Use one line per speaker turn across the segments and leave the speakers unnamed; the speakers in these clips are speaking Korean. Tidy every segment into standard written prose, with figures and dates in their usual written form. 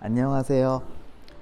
안녕하세요.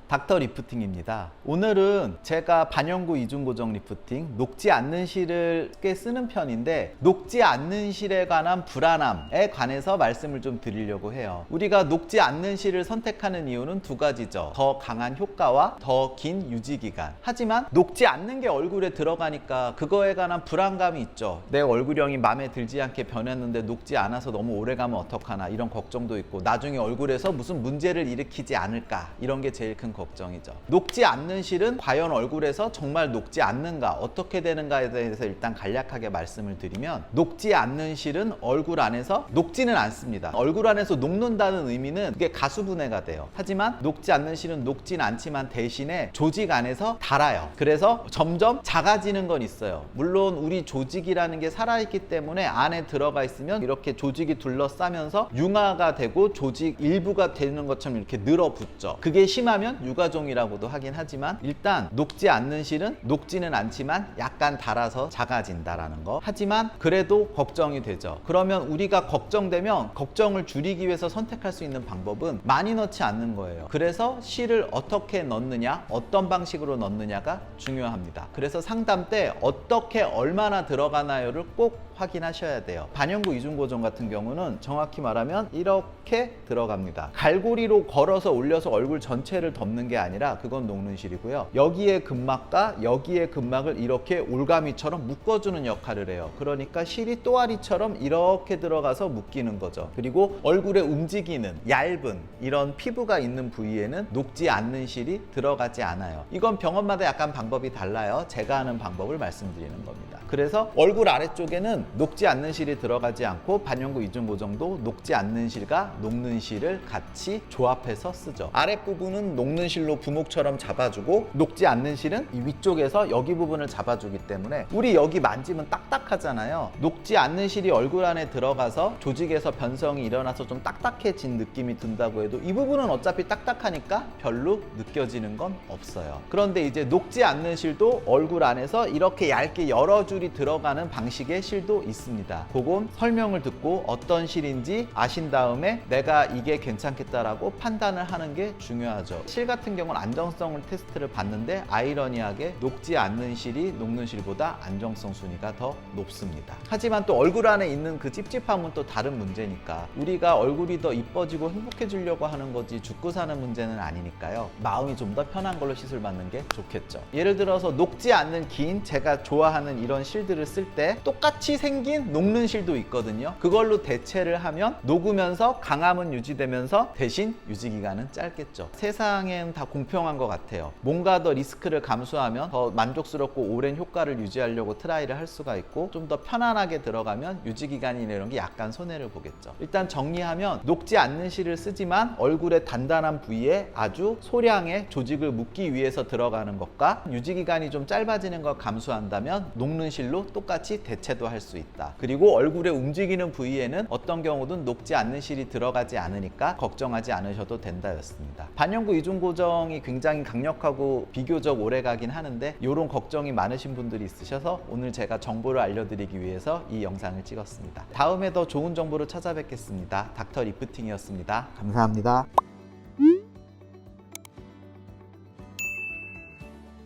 닥터 리프팅입니다. 오늘은 제가 반영구 이중고정 리프팅, 녹지 않는 실을 꽤 쓰는 편인데 녹지 않는 실에 관한 불안함에 관해서 말씀을 좀 드리려고 해요. 우리가 녹지 않는 실을 선택하는 이유는 두 가지죠. 더 강한 효과와 더 긴 유지기간. 하지만 녹지 않는 게 얼굴에 들어가니까 그거에 관한 불안감이 있죠. 내 얼굴형이 마음에 들지 않게 변했는데 녹지 않아서 너무 오래 가면 어떡하나 이런 걱정도 있고, 나중에 얼굴에서 무슨 문제를 일으키지 않을까, 이런 게 제일 큰 걱정이죠. 녹지 않는 실은 과연 얼굴에서 정말 녹지 않는가, 어떻게 되는가에 대해서 일단 간략하게 말씀을 드리면, 녹지 않는 실은 얼굴 안에서 녹지는 않습니다. 얼굴 안에서 녹는다는 의미는 그게 가수분해가 돼요. 하지만 녹지 않는 실은 녹진 않지만 대신에 조직 안에서 닳아요. 그래서 점점 작아지는 건 있어요. 물론 우리 조직이라는 게 살아있기 때문에 안에 들어가 있으면 이렇게 조직이 둘러싸면서 융화가 되고 조직 일부가 되는 것처럼 이렇게 늘어붙죠. 그게 심하면 유가종이라고도 하긴 하지만, 일단 녹지 않는 실은 녹지는 않지만 약간 닳아서 작아진다라는 거. 하지만 그래도 걱정이 되죠. 그러면 우리가 걱정되면 걱정을 줄이기 위해서 선택할 수 있는 방법은 많이 넣지 않는 거예요. 그래서 실을 어떻게 넣느냐, 어떤 방식으로 넣느냐가 중요합니다. 그래서 상담 때 어떻게 얼마나 들어가나요를 꼭 확인하셔야 돼요. 반영구 이중고정 같은 경우는 정확히 말하면 이렇게 들어갑니다. 갈고리로 걸어서 올려서 얼굴 전체를 덮는 게 아니라 그건 녹는 실이고요. 여기에 근막과 여기에 근막을 이렇게 올가미처럼 묶어주는 역할을 해요. 그러니까 실이 또아리처럼 이렇게 들어가서 묶이는 거죠. 그리고 얼굴에 움직이는 얇은 이런 피부가 있는 부위에는 녹지 않는 실이 들어가지 않아요. 이건 병원마다 약간 방법이 달라요. 제가 하는 방법을 말씀드리는 겁니다. 그래서 얼굴 아래쪽에는 녹지 않는 실이 들어가지 않고, 반영구 이중고정도 녹지 않는 실과 녹는 실을 같이 조합해서 쓰죠. 아랫부분은 녹는 실로 부목처럼 잡아주고, 녹지 않는 실은 이 위쪽에서 여기 부분을 잡아주기 때문에 우리 여기 만지면 딱딱하잖아요. 녹지 않는 실이 얼굴 안에 들어가서 조직에서 변성이 일어나서 좀 딱딱해진 느낌이 든다고 해도 이 부분은 어차피 딱딱하니까 별로 느껴지는 건 없어요. 그런데 이제 녹지 않는 실도 얼굴 안에서 이렇게 얇게 여러 줄이 들어가는 방식의 실도 있습니다. 그건 설명을 듣고 어떤 실인지 아신 다음에 내가 이게 괜찮겠다라고 판단을 하는 게 중요하죠. 실 같은 경우는 안정성을 테스트를 봤는데 아이러니하게 녹지 않는 실이 녹는 실보다 안정성 순위가 더 높습니다. 하지만 또 얼굴 안에 있는 그 찝찝함은 또 다른 문제니까, 우리가 얼굴이 더 이뻐지고 행복해지려고 하는 거지 죽고 사는 문제는 아니니까요. 마음이 좀 더 편한 걸로 시술 받는 게 좋겠죠. 예를 들어서 녹지 않는 긴, 제가 좋아하는 이런 실들을 쓸 때 똑같이 생긴 녹는 실도 있거든요. 그걸로 대체를 하면 녹으면서 강함은 유지되면서 대신 유지기간은 짧겠죠. 세상엔 다 공평한 것 같아요. 뭔가 더 리스크를 감수하면 더 만족스럽고 오랜 효과를 유지하려고 트라이를 할 수가 있고, 좀 더 편안하게 들어가면 유지기간이나 이런 게 약간 손해를 보겠죠. 일단 정리하면, 녹지 않는 실을 쓰지만 얼굴의 단단한 부위에 아주 소량의 조직을 묶기 위해서 들어가는 것과, 유지기간이 좀 짧아지는 걸 감수한다면 녹는 실로 똑같이 대체도 할 수 있다. 그리고 얼굴에 움직이는 부위에는 어떤 경우든 녹지 않는 실이 들어가지 않으니까 걱정하지 않으셔도 된다였습니다. 반영구 이중고정이 굉장히 강력하고 비교적 오래 가긴 하는데, 이런 걱정이 많으신 분들이 있으셔서 오늘 제가 정보를 알려드리기 위해서 이 영상을 찍었습니다. 다음에 더 좋은 정보로 찾아뵙겠습니다. 닥터 리프팅이었습니다. 감사합니다.